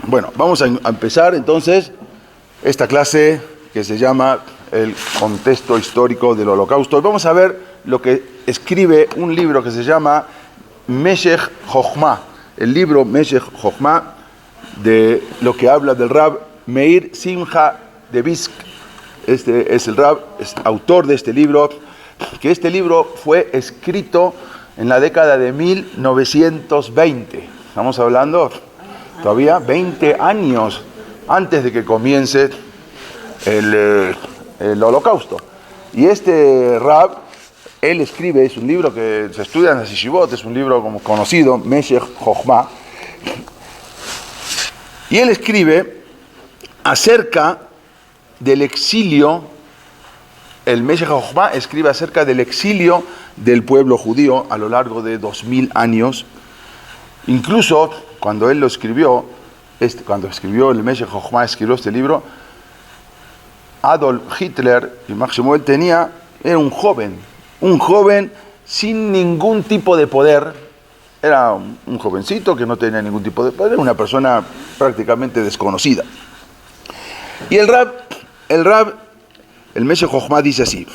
Bueno, vamos a empezar entonces esta clase que se llama el contexto histórico del Holocausto. Y vamos a ver lo que escribe un libro que se llama Meshech Chochmah, el libro Meshech Chochmah, de lo que habla del Rab Meir Simcha de Brisk. Este es el Rab, es autor de este libro, que este libro fue escrito en la década de 1920. Estamos hablando todavía 20 años antes de que comience el Holocausto. Y este Rab, él escribe, es un libro que se estudia en la Yeshivot, es un libro como conocido, Meshech Chochmah, y él escribe acerca del exilio. El Meshech Chochmah escribe acerca del exilio del pueblo judío a lo largo de 2000 años. Incluso cuando él lo escribió, cuando escribió el Meshech Chochmah, escribió este libro, Adolf Hitler, y Máximo él era un joven sin ningún tipo de poder. Era un jovencito que no tenía ningún tipo de poder, una persona prácticamente desconocida. Y el Meshech Chochmah dice así: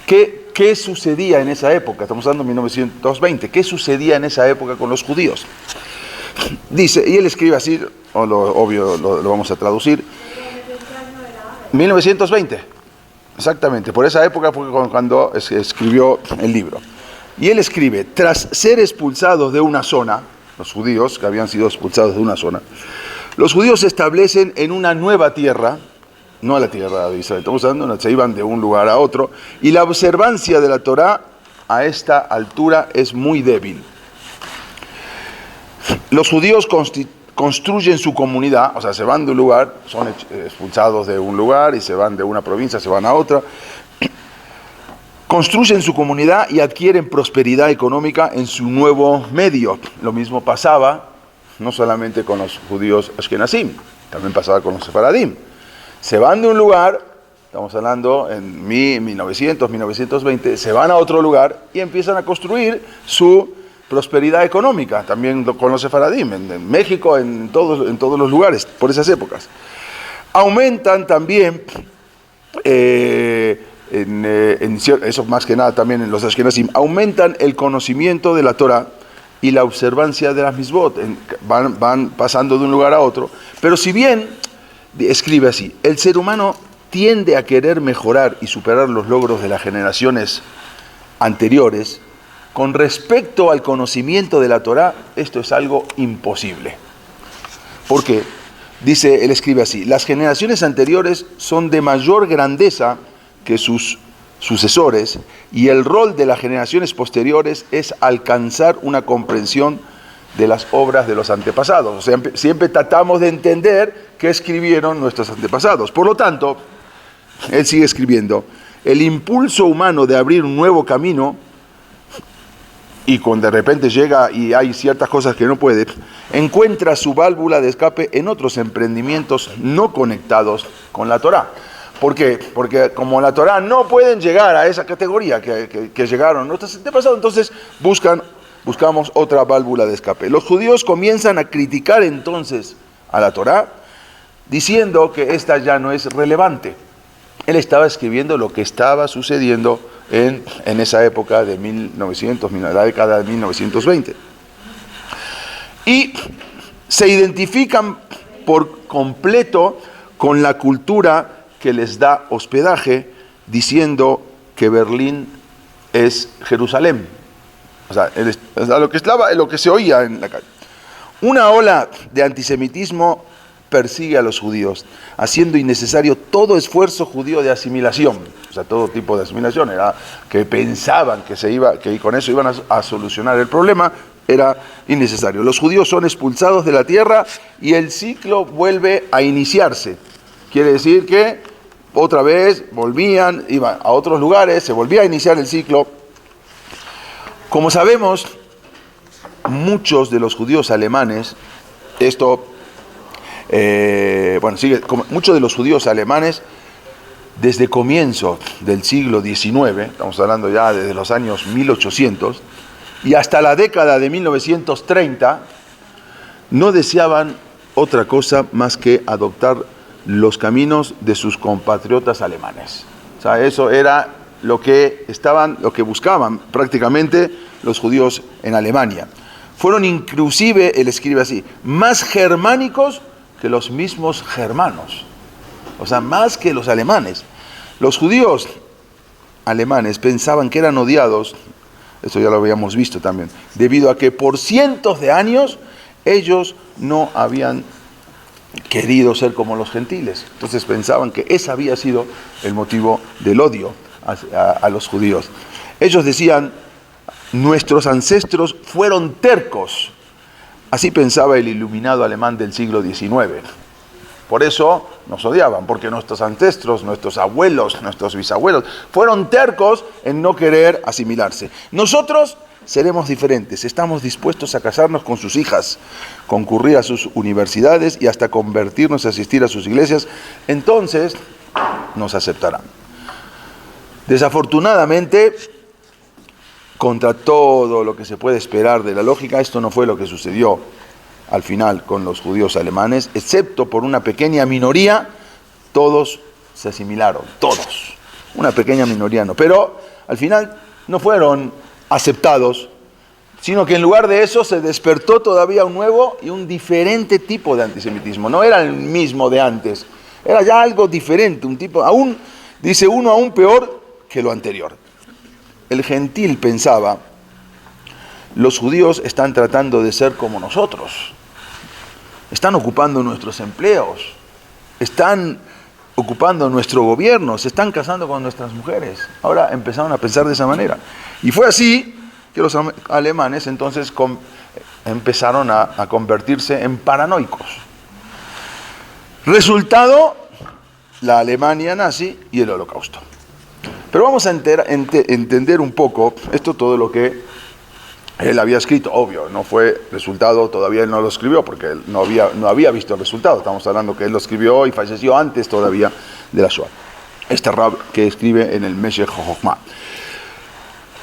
¿Qué sucedía en esa época? Estamos hablando de 1920. ¿Qué sucedía en esa época con los judíos? Dice, y él escribe así, obvio lo vamos a traducir. 1920, exactamente, por esa época fue cuando escribió el libro. Y él escribe: tras ser expulsados de una zona, los judíos que habían sido expulsados de una zona, los judíos se establecen en una nueva tierra, no a la tierra de Israel, estamos hablando, se iban de un lugar a otro, y la observancia de la Torá a esta altura es muy débil. Los judíos construyen su comunidad, o sea, se van de un lugar, son expulsados de un lugar y se van de una provincia, se van a otra, construyen su comunidad y adquieren prosperidad económica en su nuevo medio. Lo mismo pasaba no solamente con los judíos ashkenazim, también pasaba con los sefaradim. Se van de un lugar, estamos hablando en 1900, 1920, se van a otro lugar y empiezan a construir su prosperidad económica, también con los sefaradim, en México, en todos los lugares, por esas épocas. Aumentan también, eso más que nada también en los ashkenazim, aumentan el conocimiento de la Torah y la observancia de las mitzvot, van pasando de un lugar a otro, pero si bien, escribe así, el ser humano tiende a querer mejorar y superar los logros de las generaciones anteriores, con respecto al conocimiento de la Torá, esto es algo imposible. ¿Por qué? Dice, él escribe así: las generaciones anteriores son de mayor grandeza que sus sucesores, y el rol de las generaciones posteriores es alcanzar una comprensión de las obras de los antepasados. O sea, siempre tratamos de entender qué escribieron nuestros antepasados. Por lo tanto, él sigue escribiendo: el impulso humano de abrir un nuevo camino, y cuando de repente llega y hay ciertas cosas que no puede, encuentra su válvula de escape en otros emprendimientos no conectados con la Torá. ¿Por qué? Porque como la Torá no pueden llegar a esa categoría que llegaron nuestros antepasados, entonces buscamos otra válvula de escape. Los judíos comienzan a criticar entonces a la Torá, diciendo que esta ya no es relevante. Él estaba escribiendo lo que estaba sucediendo en esa época de 1900, la década de 1920. Y se identifican por completo con la cultura que les da hospedaje, diciendo que Berlín es Jerusalén. O sea, lo que se oía en la calle. Una ola de antisemitismo persigue a los judíos, haciendo innecesario todo esfuerzo judío de asimilación. O sea, todo tipo de asimilación, era que pensaban que con eso iban a solucionar el problema, era innecesario. Los judíos son expulsados de la tierra y el ciclo vuelve a iniciarse. Quiere decir que otra vez iban a otros lugares, se volvía a iniciar el ciclo. Como sabemos, muchos de los judíos alemanes, muchos de los judíos alemanes, desde comienzo del siglo XIX, estamos hablando ya desde los años 1800, y hasta la década de 1930, no deseaban otra cosa más que adoptar los caminos de sus compatriotas alemanes. O sea, eso era lo que buscaban prácticamente los judíos en Alemania. Fueron inclusive, él escribe así, más germánicos que los mismos germanos. O sea, más que los alemanes. Los judíos alemanes pensaban que eran odiados, esto ya lo habíamos visto también, debido a que por cientos de años ellos no habían querido ser como los gentiles. Entonces pensaban que ese había sido el motivo del odio a los judíos. Ellos decían, nuestros ancestros fueron tercos. Así pensaba el iluminado alemán del siglo XIX. Por eso nos odiaban, porque nuestros ancestros, nuestros abuelos, nuestros bisabuelos, fueron tercos en no querer asimilarse. Nosotros seremos diferentes, estamos dispuestos a casarnos con sus hijas, concurrir a sus universidades y hasta convertirnos a asistir a sus iglesias, entonces nos aceptarán. Desafortunadamente, contra todo lo que se puede esperar de la lógica, esto no fue lo que sucedió al final con los judíos alemanes, excepto por una pequeña minoría, todos se asimilaron, todos, una pequeña minoría no, pero al final no fueron aceptados, sino que en lugar de eso se despertó todavía un nuevo y un diferente tipo de antisemitismo. No era el mismo de antes, era ya algo diferente, un tipo, aún, dice uno, aún peor que lo anterior. El gentil pensaba, los judíos están tratando de ser como nosotros, están ocupando nuestros empleos, están ocupando nuestro gobierno, se están casando con nuestras mujeres. Ahora empezaron a pensar de esa manera. Y fue así que los alemanes entonces empezaron a convertirse en paranoicos. Resultado, la Alemania nazi y el Holocausto. Pero vamos a entender un poco esto, todo lo que él había escrito. Obvio, no fue resultado, todavía él no lo escribió porque él no había visto el resultado. Estamos hablando que él lo escribió y falleció antes todavía de la Shoah. Este rab que escribe en el Meshech HaChochma.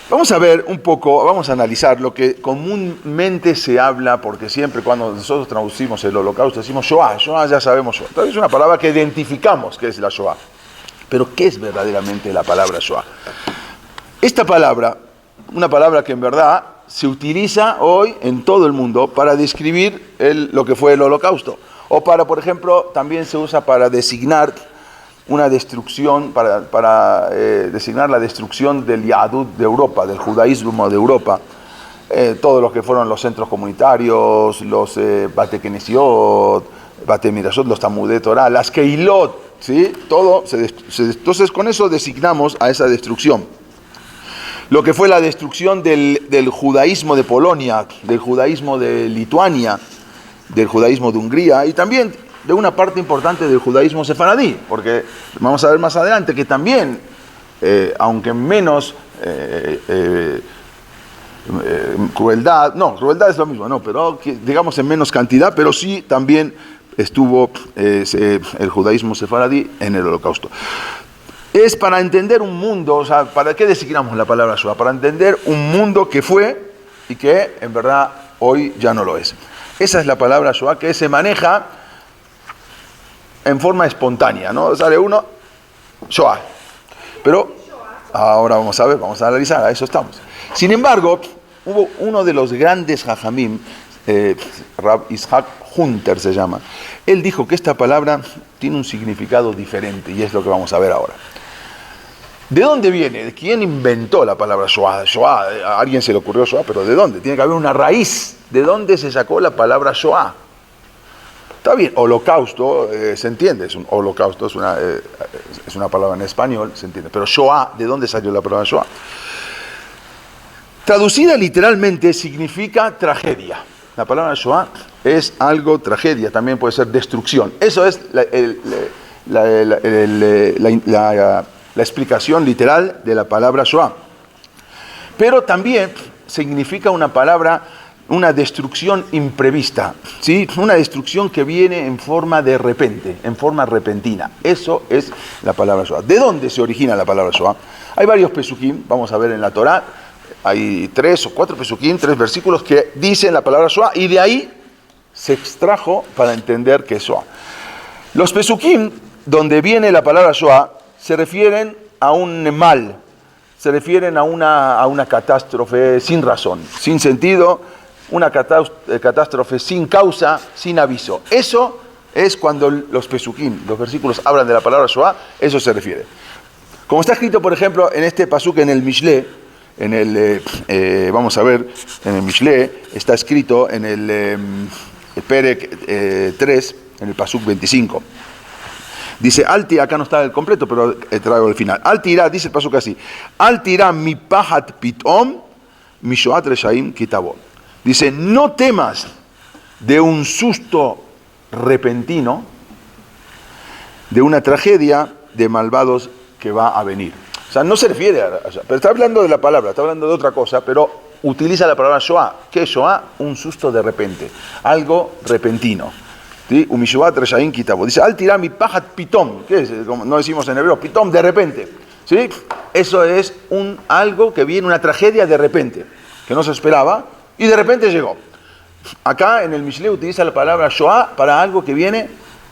Vamos a ver un poco, vamos a analizar lo que comúnmente se habla, porque siempre cuando nosotros traducimos el Holocausto decimos Shoah, Shoah ya sabemos Shoah. Entonces es una palabra que identificamos que es la Shoah. Pero ¿qué es verdaderamente la palabra Shoah? Esta palabra, una palabra que en verdad se utiliza hoy en todo el mundo para describir lo que fue el Holocausto. O para, por ejemplo, también se usa para designar una destrucción, para designar la destrucción del Yahadut de Europa, del judaísmo de Europa. Todo lo que fueron los centros comunitarios, los Bate Kenesiot, Bate Mirashot, los Talmudei Torah, las Keilot, ¿sí? Todo entonces con eso designamos a esa destrucción. Lo que fue la destrucción del judaísmo de Polonia, del judaísmo de Lituania, del judaísmo de Hungría y también de una parte importante del judaísmo sefaradí, porque vamos a ver más adelante que también, aunque menos crueldad es lo mismo, no, pero digamos en menos cantidad, pero sí también estuvo el judaísmo sefaradí en el Holocausto. Es para entender un mundo, o sea, ¿para qué designamos la palabra Shoah? Para entender un mundo que fue y que en verdad hoy ya no lo es. Esa es la palabra Shoah que se maneja en forma espontánea, ¿no? Sale uno, Shoah. Pero ahora vamos a ver, vamos a analizar, a eso estamos. Sin embargo, hubo uno de los grandes jajamim, Rab Ishak Hunter se llama. Él dijo que esta palabra tiene un significado diferente y es lo que vamos a ver ahora. ¿De dónde viene? ¿Quién inventó la palabra Shoah? Shoah, a alguien se le ocurrió Shoah, pero ¿de dónde? Tiene que haber una raíz. ¿De dónde se sacó la palabra Shoah? Está bien, holocausto, se entiende, es un holocausto, es una palabra en español, se entiende. Pero Shoah, ¿de dónde salió la palabra Shoah? Traducida literalmente significa tragedia. La palabra Shoah es algo tragedia, también puede ser destrucción. Eso es la explicación literal de la palabra Shoah. Pero también significa una destrucción imprevista, ¿sí? Una destrucción que viene en forma de repente, en forma repentina. Eso es la palabra Shoah. ¿De dónde se origina la palabra Shoah? Hay varios pesukim, vamos a ver en la Torá, hay 3 o 4 pesukim, 3 versículos que dicen la palabra Shoah y de ahí se extrajo para entender que es Shoah. Los pesukim, donde viene la palabra Shoah, se refieren a un mal, se refieren a una catástrofe sin razón, sin sentido, una catástrofe sin causa, sin aviso. Eso es cuando los pesukim, los versículos hablan de la palabra Shoah, eso se refiere. Como está escrito, por ejemplo, en este pasuk en el Mishle, vamos a ver, en el Mishle, está escrito en el Perek 3, en el pasuk 25. Dice, acá no está el completo, pero traigo el final. Al tira, dice el pasuk así, al tira mi pahat pitom, mi shoat reshaim kitabo. Dice, no temas de un susto repentino, de una tragedia de malvados que va a venir. O sea, no se refiere pero está hablando de la palabra, está hablando de otra cosa, pero utiliza la palabra Shoah. ¿Qué es Shoah? Un susto de repente, algo repentino. ¿Sí? Dice, al tirar mi paja pitom, ¿qué es? Como no decimos en hebreo, pitom, de repente. ¿Sí? Eso es algo que viene, una tragedia de repente, que no se esperaba, y de repente llegó. Acá en el Mishle utiliza la palabra Shoah para algo que viene,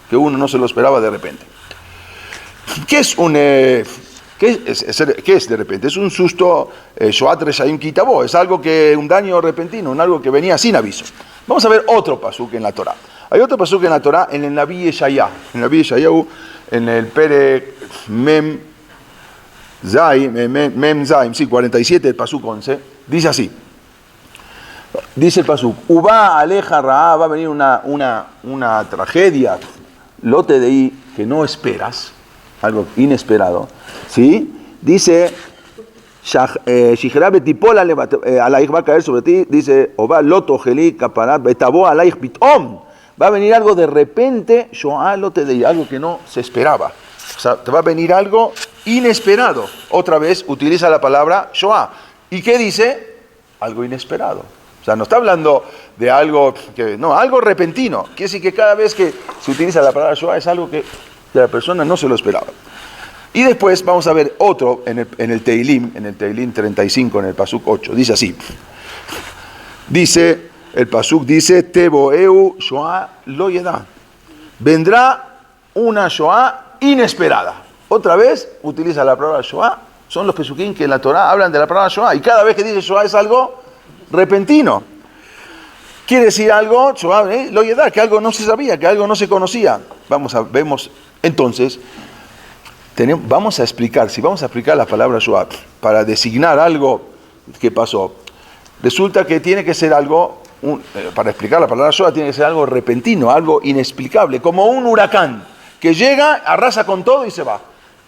que uno no se lo esperaba de repente. ¿Qué es ¿qué es de repente? Es un susto, Shoat Reshaim Kitabo, es un daño repentino, algo que venía sin aviso. Vamos a ver otro pasuk en la Torah. Hay otro pasuk en la Torah, en el Naví Yeshaya, en el Perek Mem Zaim, sí, 47, el pasuk 11, dice así. Dice el pasuk, Uba aleja Ra, va a venir una tragedia, lote de ahí que no esperas, algo inesperado, ¿sí? Dice, Shijra betipol alaich, va a caer sobre ti, dice, Oba loto geli kaparat betabo alaich bitom, va a venir algo de repente, Shoah lote de ahí, algo que no se esperaba. O sea, te va a venir algo inesperado. Otra vez utiliza la palabra Shoah. ¿Y qué dice? Algo inesperado. O sea, no está hablando de algo algo repentino. Quiere decir que cada vez que se utiliza la palabra Shoah es algo que la persona no se lo esperaba. Y después vamos a ver otro en el Teilim 35, en el pasuk 8. Dice así. El pasuk dice, Teboeu Shoah lo yeda. Vendrá una Shoah inesperada. Otra vez utiliza la palabra Shoah. Son los pesukim que en la Torah hablan de la palabra Shoah. Y cada vez que dice Shoah es algo repentino. Quiere decir algo, Shoah, lo yeda, que algo no se sabía, que algo no se conocía. Vemos entonces, vamos a explicar la palabra Shoah para designar algo que pasó. Resulta que tiene que ser algo, para explicar la palabra Shoah, tiene que ser algo repentino, algo inexplicable, como un huracán que llega, arrasa con todo y se va.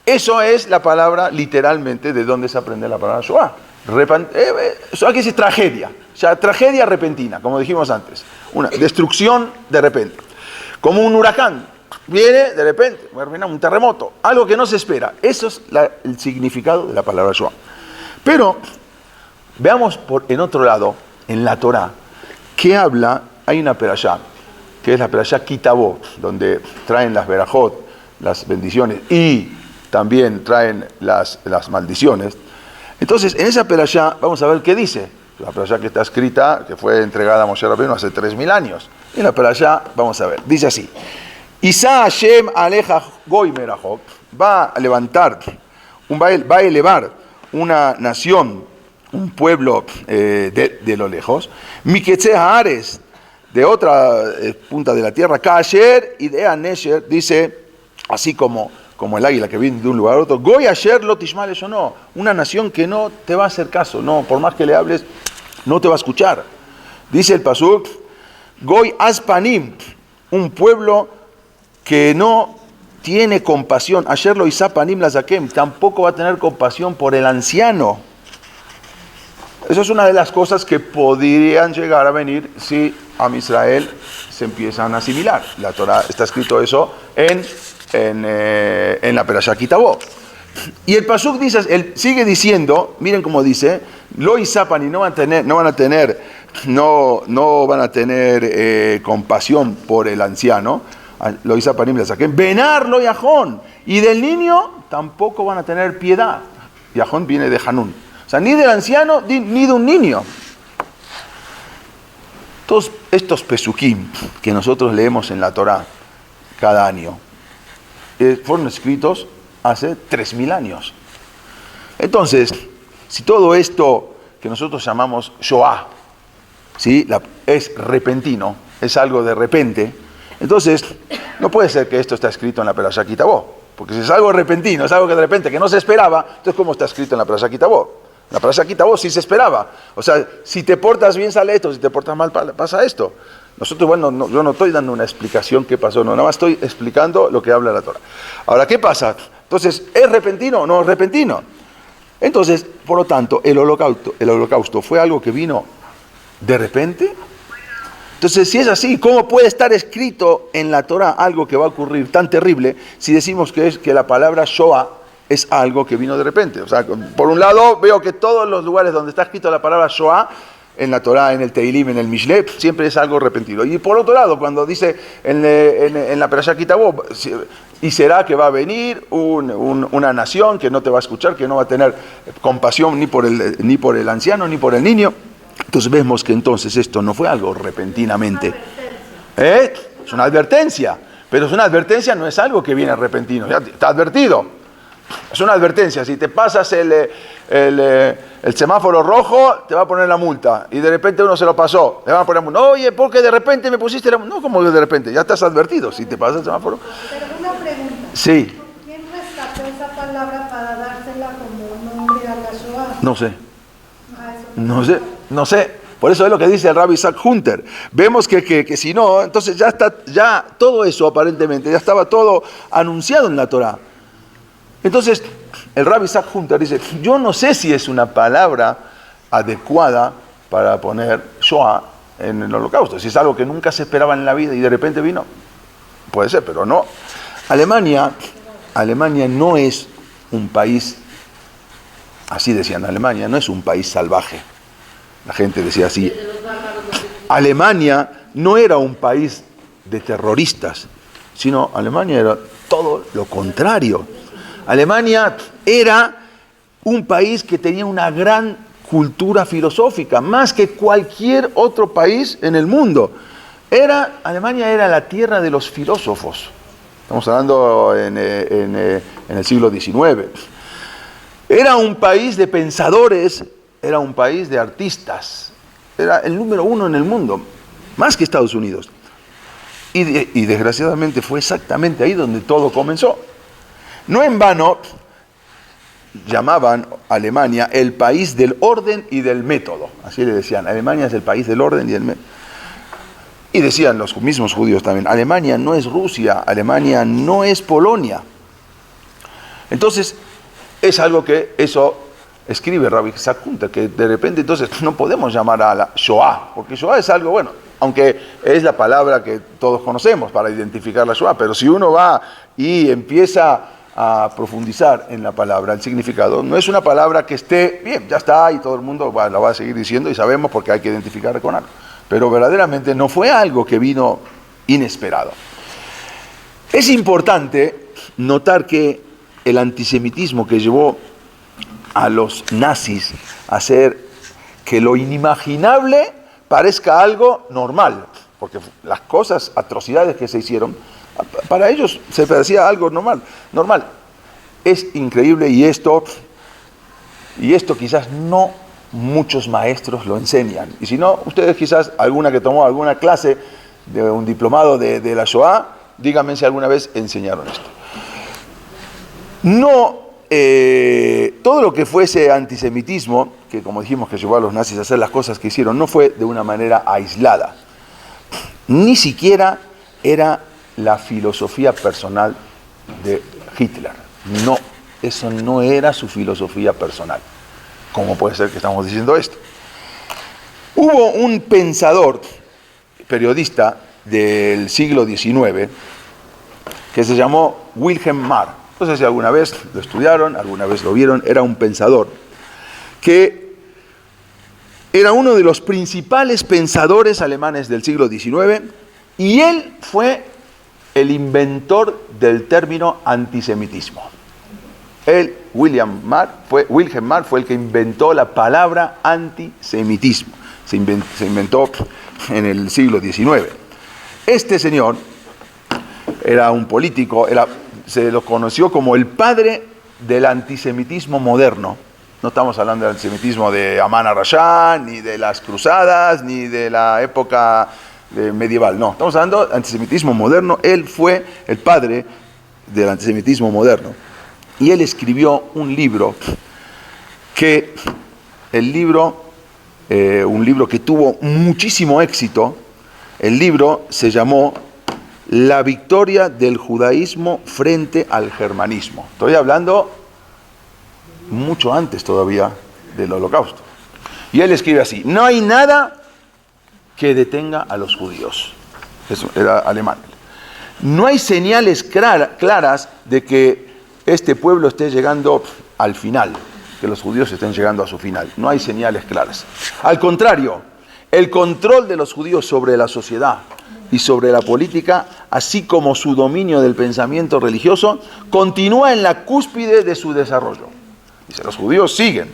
Eso es la palabra literalmente de donde se aprende la palabra Shoah. Shoah quiere decir tragedia, o sea, tragedia repentina, como dijimos antes, una destrucción de repente, como un huracán. Viene de repente, un terremoto, algo que no se espera. Eso es el significado de la palabra Shoah. Pero veamos en otro lado, en la Torah, que hay una perashá, que es la perashá Kitabo, donde traen las verajot, las bendiciones, y también traen las maldiciones. Entonces, en esa perashá, vamos a ver qué dice. La perashá que está escrita, que fue entregada a Moshe Rabbeinu hace 3000 años. Y en la perashá, vamos a ver, dice así. Isa Hashem aleja goy merajok, va a elevar una nación, un pueblo de lo lejos, Miketze Haares, de otra punta de la tierra, Kasher Idea Nesher, dice, así como el águila que viene de un lugar a otro, Goy Asher lo tishma leshono, una nación que no te va a hacer caso, no, por más que le hables, no te va a escuchar. Dice el pasuk, Goy Aspanim, un pueblo que no tiene compasión, Asher lo isapanim lazakem, tampoco va a tener compasión por el anciano. Eso es una de las cosas que podrían llegar a venir si a Israel se empiezan a asimilar. La Torah está escrito eso en la Perashá Kitabo. Y el pasuk dice, él sigue diciendo, miren cómo dice, lo isapanim, no van a tener compasión por el anciano. Lo hizo Panim le saquen, Benar lo Yajón, y del niño tampoco van a tener piedad. Yajón viene de Hanún, o sea, ni del anciano ni de un niño. todos estos pesukim que nosotros leemos en la Torá cada año, fueron escritos hace 3000 años. Entonces, si todo esto que nosotros llamamos Shoah, ¿sí? Es repentino, es algo de repente, entonces no puede ser que esto está escrito en la Perashá Ki Tavo, porque si es algo repentino, es algo que de repente que no se esperaba, entonces ¿cómo está escrito en la Perashá Ki Tavo? La Perashá Ki Tavo sí se esperaba, o sea, si te portas bien sale esto, si te portas mal pasa esto. Nosotros, bueno, yo no estoy dando una explicación qué pasó, no, nada más estoy explicando lo que habla la Torah. Ahora, ¿qué pasa? Entonces, ¿es repentino o no es repentino? Entonces, por lo tanto, el holocausto fue algo que vino de repente. Entonces, si es así, ¿cómo puede estar escrito en la Torah algo que va a ocurrir tan terrible si decimos que la palabra Shoah es algo que vino de repente? O sea, por un lado, veo que todos los lugares donde está escrito la palabra Shoah, en la Torah, en el Teilim, en el Mishle, siempre es algo repentino. Y por otro lado, cuando dice en la Perashá Ki Tavo, y será que va a venir una nación que no te va a escuchar, que no va a tener compasión ni por el anciano ni por el niño. Entonces vemos que entonces esto no fue algo repentinamente. Es una advertencia, pero es una advertencia, no es algo que viene repentino, ya está advertido. Es una advertencia, si te pasas el semáforo rojo, te va a poner la multa, y de repente uno se lo pasó, le van a poner la multa. Oye, ¿por qué de repente me pusiste la multa? No, como de repente, ya estás advertido, si te pasa el semáforo. Pero una pregunta. Sí. ¿Quién rescató esa palabra para dársela como nombre a la Shoah? No sé. Eso No sé. Por eso es lo que dice el Rabbi Isaac Hunter. Vemos que si no, entonces ya todo eso aparentemente, ya estaba todo anunciado en la Torah. Entonces, el Rabbi Isaac Hunter dice, yo no sé si es una palabra adecuada para poner Shoah en el holocausto. Si es algo que nunca se esperaba en la vida y de repente vino, puede ser, pero no. Alemania no es un país, así decían, Alemania no es un país salvaje. La gente decía así. Alemania no era un país de terroristas, sino Alemania era todo lo contrario. Alemania era un país que tenía una gran cultura filosófica, más que cualquier otro país en el mundo. Alemania era la tierra de los filósofos. Estamos hablando en el siglo XIX. Era un país de pensadores, era un país de artistas. Era el número uno en el mundo, más que Estados Unidos. Y desgraciadamente fue exactamente ahí donde todo comenzó. No en vano llamaban a Alemania el país del orden y del método. Así le decían, Alemania es el país del orden y del método. Y decían los mismos judíos también, Alemania no es Rusia, Alemania no es Polonia. Entonces, es algo que eso escribe Rabbi Isaac Hunter, que de repente entonces no podemos llamar a la Shoah, porque Shoah es algo, bueno, aunque es la palabra que todos conocemos para identificar la Shoah, pero si uno va y empieza a profundizar en la palabra, el significado, no es una palabra que esté, bien, ya está, y todo el mundo la va a seguir diciendo, y sabemos porque hay que identificarla con algo. Pero verdaderamente no fue algo que vino inesperado. Es importante notar que el antisemitismo que llevó a los nazis a hacer que lo inimaginable parezca algo normal, porque las cosas, atrocidades que se hicieron, para ellos se parecía algo normal. Es increíble y esto quizás no muchos maestros lo enseñan. Y si no, ustedes quizás, alguna que tomó alguna clase de un diplomado de la Shoah, díganme si alguna vez enseñaron esto. No, todo lo que fue ese antisemitismo, que como dijimos que llevó a los nazis a hacer las cosas que hicieron, no fue de una manera aislada. Ni siquiera era la filosofía personal de Hitler. No, eso no era su filosofía personal. ¿Cómo puede ser que estamos diciendo esto? Hubo un pensador, periodista del siglo XIX, que se llamó Wilhelm Marr. No sé si alguna vez lo estudiaron, alguna vez lo vieron. Era un pensador que era uno de los principales pensadores alemanes del siglo XIX, y él fue el inventor del término antisemitismo. Wilhelm Marr fue el que inventó la palabra antisemitismo. se inventó en el siglo XIX. Este señor era un político, se lo conoció como el padre del antisemitismo moderno. No estamos hablando del antisemitismo de Amán Arashá, ni de las cruzadas, ni de la época medieval. No, estamos hablando del antisemitismo moderno. Él fue el padre del antisemitismo moderno. Y él escribió un libro un libro que tuvo muchísimo éxito. El libro se llamó La victoria del judaísmo frente al germanismo. Estoy hablando mucho antes todavía del Holocausto. Y él escribe así: no hay nada que detenga a los judíos. Eso era alemán. No hay señales claras de que este pueblo esté llegando al final, que los judíos estén llegando a su final. No hay señales claras. Al contrario, el control de los judíos sobre la sociedad y sobre la política, así como su dominio del pensamiento religioso, continúa en la cúspide de su desarrollo. Dice, los judíos siguen.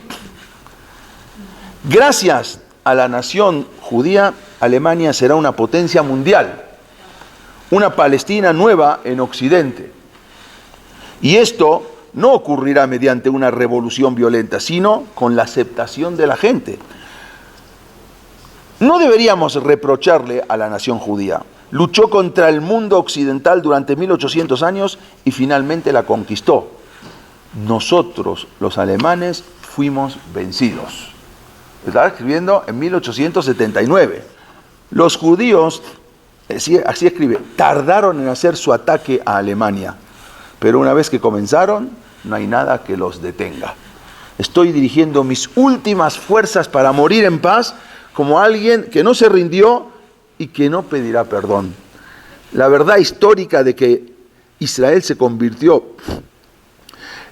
Gracias a la nación judía, Alemania será una potencia mundial, una Palestina nueva en Occidente. Y esto no ocurrirá mediante una revolución violenta, sino con la aceptación de la gente. No deberíamos reprocharle a la nación judía. Luchó contra el mundo occidental durante 1800 años y finalmente la conquistó. Nosotros, los alemanes, fuimos vencidos. Estaba escribiendo en 1879. Los judíos, así escribe, tardaron en hacer su ataque a Alemania, pero una vez que comenzaron, no hay nada que los detenga. Estoy dirigiendo mis últimas fuerzas para morir en paz como alguien que no se rindió y que no pedirá perdón. La verdad histórica de que Israel se convirtió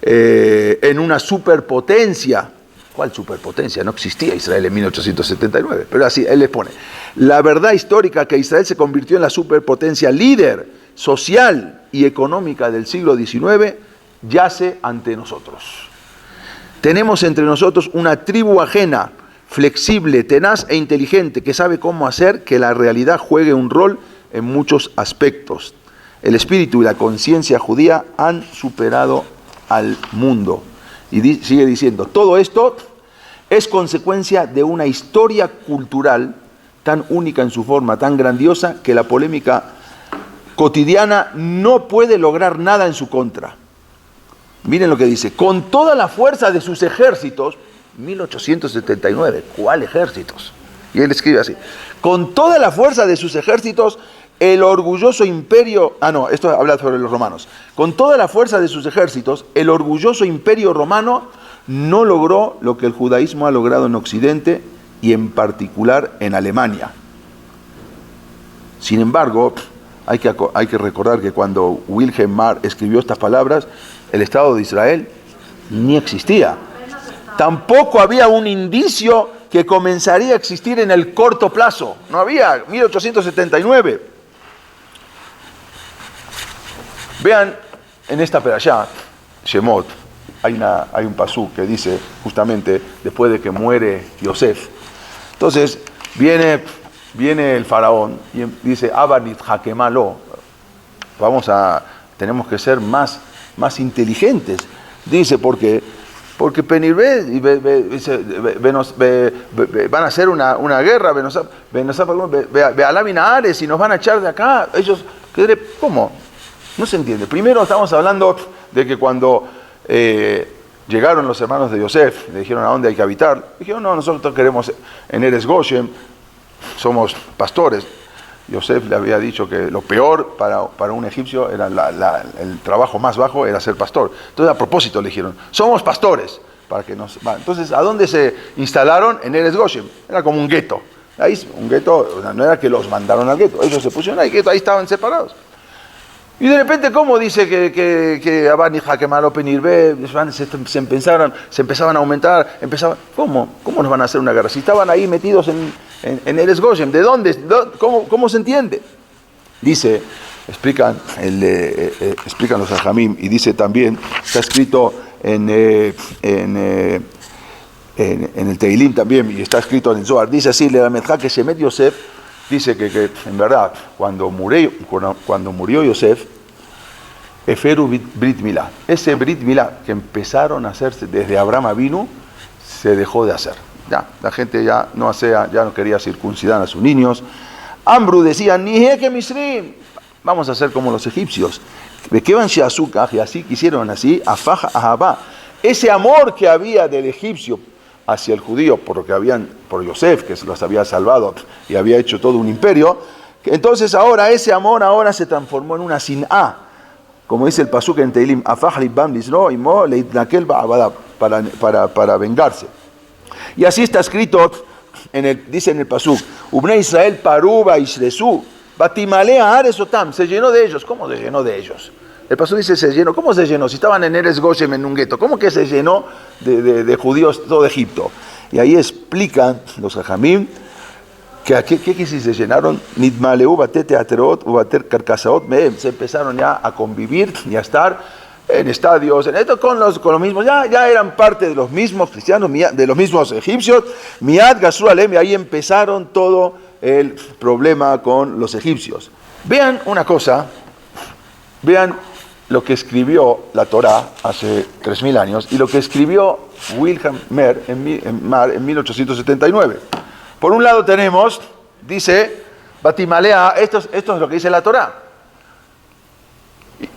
en una superpotencia. ¿Cuál superpotencia? No existía Israel en 1879, pero así él les pone. La verdad histórica que Israel se convirtió en la superpotencia líder social y económica del siglo XIX yace ante nosotros. Tenemos entre nosotros una tribu ajena, flexible, tenaz e inteligente, que sabe cómo hacer que la realidad juegue un rol en muchos aspectos. El espíritu y la conciencia judía han superado al mundo. Y sigue diciendo, todo esto es consecuencia de una historia cultural tan única en su forma, tan grandiosa, que la polémica cotidiana no puede lograr nada en su contra. Miren lo que dice: con toda la fuerza de sus ejércitos, 1879, ¿cuál ejércitos? Y él escribe así: con toda la fuerza de sus ejércitos, el orgulloso imperio, esto habla sobre los romanos, con toda la fuerza de sus ejércitos, el orgulloso imperio romano no logró lo que el judaísmo ha logrado en Occidente y en particular en Alemania. Sin embargo, hay que recordar que cuando Wilhelm Marr escribió estas palabras, el Estado de Israel ni existía. Tampoco había un indicio que comenzaría a existir en el corto plazo. No había, 1879. Vean, en esta perashá, Shemot, hay un pasú que dice justamente después de que muere Yosef. Entonces viene el faraón y dice: Abanit Hakemalo, tenemos que ser más inteligentes. Dice, porque Penirbe van a hacer una guerra, Bealamina Ares, y nos van a echar de acá. Ellos, ¿cómo? No se entiende. Primero estamos hablando de que cuando llegaron los hermanos de Yosef, le dijeron: ¿a dónde hay que habitar? Dijeron: no, nosotros queremos en Eres Goshen, somos pastores. Yosef le había dicho que lo peor para un egipcio era el trabajo más bajo era ser pastor. Entonces, a propósito le dijeron: somos pastores. Entonces, ¿a dónde se instalaron? En Eres Goshen. Era como un gueto. Ahí, un gueto, no era que los mandaron al gueto, ellos se pusieron ahí, gueto, ahí estaban separados. Y de repente, ¿cómo dice que Abán y Hakemalo Penirbe se empezaban a aumentar? ¿Cómo nos van a hacer una guerra? Si estaban ahí metidos en Eres Goshen, ¿de dónde? ¿Cómo se entiende? Dice, explican los Ajamim, y dice también, está escrito en en el Teilim también, y está escrito en el Zohar, dice así, le Lamedja que Shemet Yosef, dice que en verdad, cuando murió Yosef, Eferu Brit Milá, ese Brit Milá que empezaron a hacerse desde Abraham Avinu, se dejó de hacer. Ya, la gente ya no quería circuncidar a sus niños. Ambru decía, ni que Misrim, vamos a hacer como los egipcios. De que van y así quisieron así, Afaj Ahabá. Ese amor que había del egipcio hacia el judío, por Yosef, que los había salvado y había hecho todo un imperio, entonces ahora ese amor se transformó en una sin'a, como dice el pasuk en Teilim, Afaj libam lisro imo leitnakel ba'abada, para vengarse. Y así está escrito, dice en el pasuk, Ubne Israel paruba ishresu, batimalea aresotam, se llenó de ellos. ¿Cómo se llenó de ellos? El pasuk dice se llenó. ¿Cómo se llenó? Si estaban en Eres Goshem, en un gueto. ¿Cómo que se llenó de judíos todo Egipto? Y ahí explican los hajamim que si se llenaron, nidmaleu batete aterot ubater karkasaot mehem, se empezaron ya a convivir y a estar en estadios, con los mismos, ya eran parte de los mismos cristianos, de los mismos egipcios, miad gasru alem, y ahí empezaron todo el problema con los egipcios. Vean una cosa, vean lo que escribió la Torá hace 3000 años y lo que escribió Wilhelm Marr en 1879. Por un lado tenemos, dice, Batimalea, esto es lo que dice la Torá.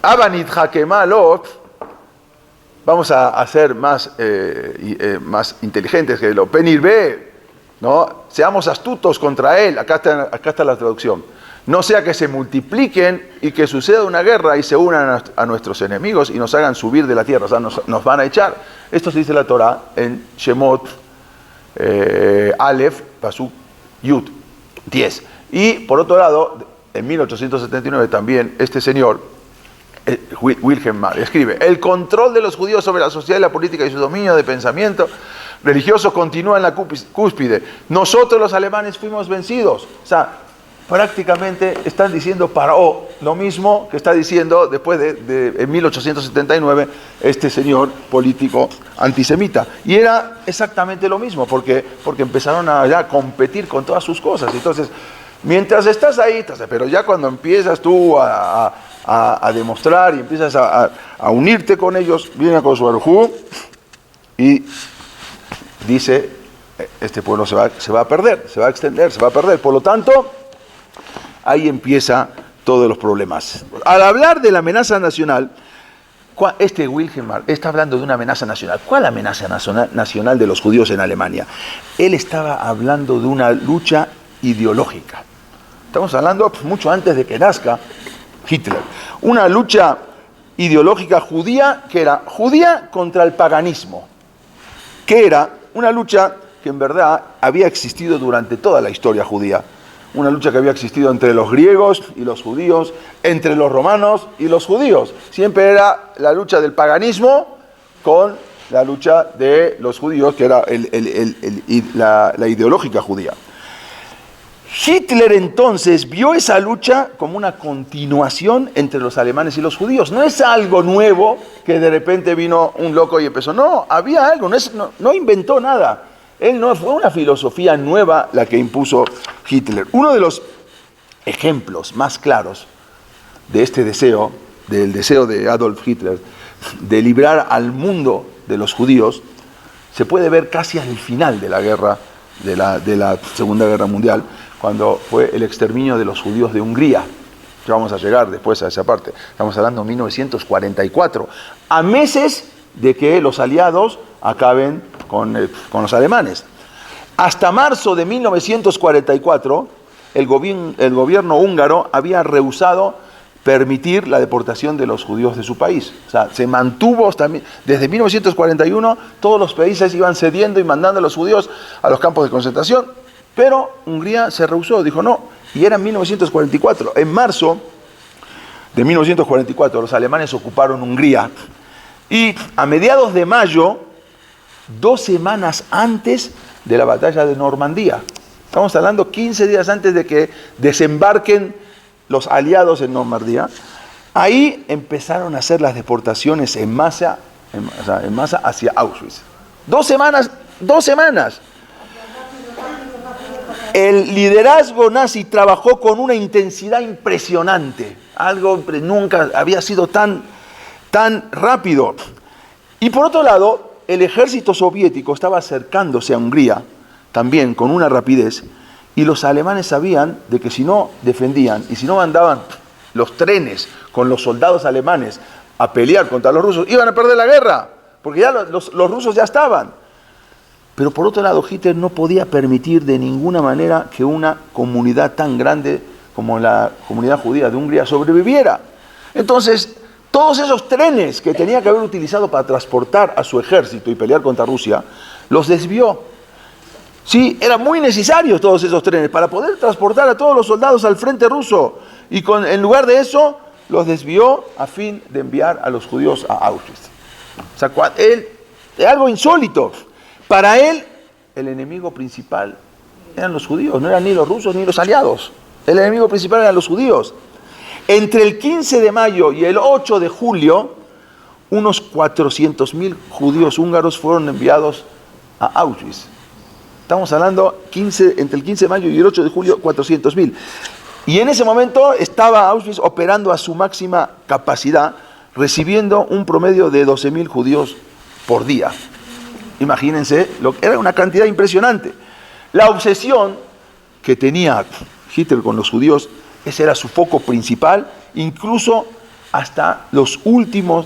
Abanit Hakemalot, vamos a ser más inteligentes que lo Penirbe, ¿no? Seamos astutos contra él, acá está la traducción. No sea que se multipliquen y que suceda una guerra y se unan a nuestros enemigos y nos hagan subir de la tierra, o sea, nos van a echar. Esto se dice la Torá en Shemot Aleph, Pasuk Yud 10. Y por otro lado, en 1879 también este señor, Wilhelm Marr, escribe, el control de los judíos sobre la sociedad y la política y su dominio de pensamiento religioso continúa en la cúspide. Nosotros los alemanes fuimos vencidos. O sea, prácticamente están diciendo Paró lo mismo que está diciendo después en 1879 este señor político antisemita. Y era exactamente lo mismo, porque empezaron a competir con todas sus cosas. Entonces, mientras estás ahí, pero ya cuando empiezas tú a demostrar y empiezas a unirte con ellos, viene a Kosovo y dice, este pueblo se va a perder, se va a extender, se va a perder. Por lo tanto, ahí empieza todos los problemas. Al hablar de la amenaza nacional, este Wilhelm Marr está hablando de una amenaza nacional. ¿Cuál amenaza nacional de los judíos en Alemania? Él estaba hablando de una lucha ideológica. Estamos hablando mucho antes de que nazca Hitler. Una lucha ideológica judía que era judía contra el paganismo. Que era una lucha que en verdad había existido durante toda la historia judía. Una lucha que había existido entre los griegos y los judíos, entre los romanos y los judíos. Siempre era la lucha del paganismo con la lucha de los judíos, que era la ideológica judía. Hitler entonces vio esa lucha como una continuación entre los alemanes y los judíos. No es algo nuevo que de repente vino un loco y empezó. No, había algo, no inventó nada. No fue una filosofía nueva la que impuso Hitler. Uno de los ejemplos más claros de este deseo, del deseo de Adolf Hitler, de librar al mundo de los judíos, se puede ver casi al final de la guerra, de la Segunda Guerra Mundial, cuando fue el exterminio de los judíos de Hungría. Ya vamos a llegar después a esa parte. Estamos hablando de 1944, a meses de que los aliados acaben con los alemanes. Hasta marzo de 1944, el gobierno húngaro había rehusado permitir la deportación de los judíos de su país. O sea, se mantuvo desde 1941, todos los países iban cediendo y mandando a los judíos a los campos de concentración, pero Hungría se rehusó, dijo no, y era en 1944. En marzo de 1944 los alemanes ocuparon Hungría y a mediados de mayo, 2 semanas antes de la batalla de Normandía, estamos hablando 15 días antes de que desembarquen los aliados en Normandía, ahí empezaron a hacer las deportaciones en masa hacia Auschwitz. 2 semanas 2 semanas. El liderazgo nazi trabajó con una intensidad impresionante. Algo nunca había sido tan rápido. Y por otro lado, el ejército soviético estaba acercándose a Hungría también con una rapidez, y los alemanes sabían de que si no defendían y si no mandaban los trenes con los soldados alemanes a pelear contra los rusos, iban a perder la guerra, porque ya los rusos ya estaban. Pero por otro lado, Hitler no podía permitir de ninguna manera que una comunidad tan grande como la comunidad judía de Hungría sobreviviera. Entonces, todos esos trenes que tenía que haber utilizado para transportar a su ejército y pelear contra Rusia, los desvió. Sí, eran muy necesarios todos esos trenes para poder transportar a todos los soldados al frente ruso. Y en lugar de eso, los desvió a fin de enviar a los judíos a Auschwitz. O sea, es algo insólito. Para él, el enemigo principal eran los judíos, no eran ni los rusos ni los aliados. El enemigo principal eran los judíos. Entre el 15 de mayo y el 8 de julio, unos 400.000 judíos húngaros fueron enviados a Auschwitz. Estamos hablando entre el 15 de mayo y el 8 de julio, 400.000. Y en ese momento estaba Auschwitz operando a su máxima capacidad, recibiendo un promedio de 12.000 judíos por día. Imagínense, era una cantidad impresionante. La obsesión que tenía Hitler con los judíos, ese era su foco principal, incluso hasta los últimos